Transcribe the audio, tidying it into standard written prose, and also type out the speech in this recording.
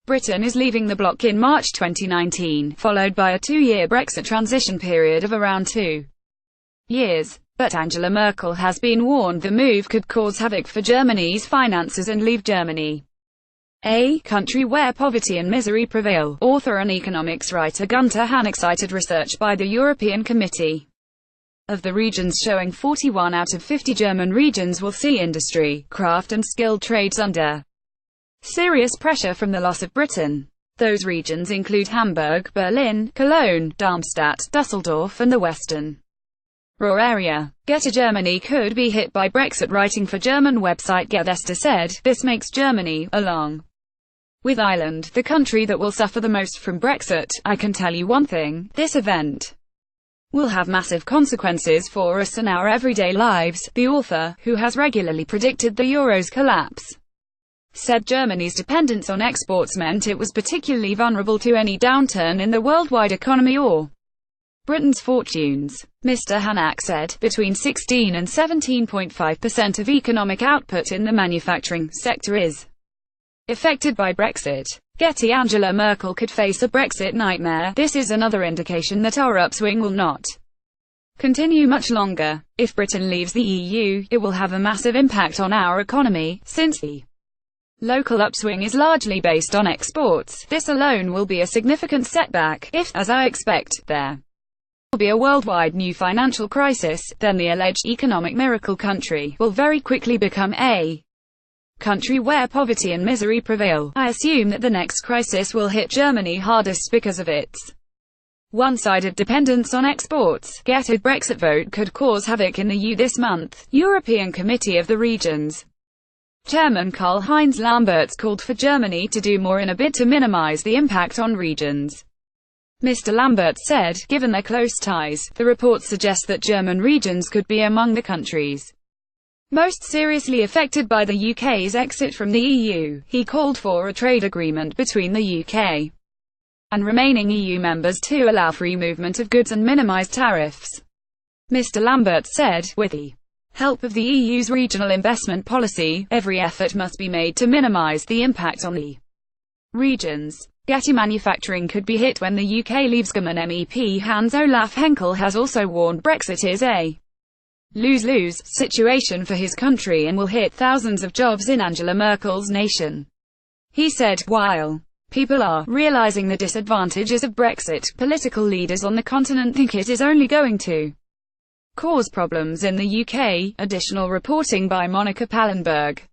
Britain is leaving the bloc in March 2019, followed by a two-year Brexit transition period of around 2 years. But Angela Merkel has been warned the move could cause havoc for Germany's finances and leave Germany a country where poverty and misery prevail. Author and economics writer Günter Hannich cited research by the European Committee of the regions showing 41 out of 50 German regions will see industry, craft and skilled trades under serious pressure from the loss of Britain. Those regions include Hamburg, Berlin, Cologne, Darmstadt, Dusseldorf and the western Ruhr area. GETTYGermany could be hit by Brexit. Writing for German website GETTY said, "This makes Germany, along with Ireland, the country that will suffer the most from Brexit. I can tell you one thing, this event will have massive consequences for us and our everyday lives." The author, who has regularly predicted the euro's collapse, said Germany's dependence on exports meant it was particularly vulnerable to any downturn in the worldwide economy or Britain's fortunes. Mr. Hannich said, between 16 and 17.5% of economic output in the manufacturing sector is affected by Brexit. Getty: Angela Merkel could face a Brexit nightmare. This is another indication that our upswing will not continue much longer. If Britain leaves the EU, it will have a massive impact on our economy, since the local upswing is largely based on exports. This alone will be a significant setback. If, as I expect, there will be a worldwide new financial crisis, then the alleged economic miracle country will very quickly become a country where poverty and misery prevail. I assume that the next crisis will hit Germany hardest because of its one-sided dependence on exports. Getty: Brexit vote could cause havoc in the EU this month. European Committee of the Regions Chairman Karl-Heinz Lamberts called for Germany to do more in a bid to minimize the impact on regions. Mr. Lamberts said, given their close ties, the report suggests that German regions could be among the countries most seriously affected by the UK's exit from the EU. He called for a trade agreement between the UK and remaining EU members to allow free movement of goods and minimize tariffs. Mr. Lamberts said, with the help of the EU's regional investment policy, every effort must be made to minimize the impact on the regions. Getty: manufacturing could be hit when the UK leaves. German MEP Hans-Olaf Henkel has also warned Brexit is a lose-lose situation for his country and will hit thousands of jobs in Angela Merkel's nation. He said, while people are realizing the disadvantages of Brexit, political leaders on the continent think it is only going to cause problems in the UK. Additional reporting by Monica Pallenberg.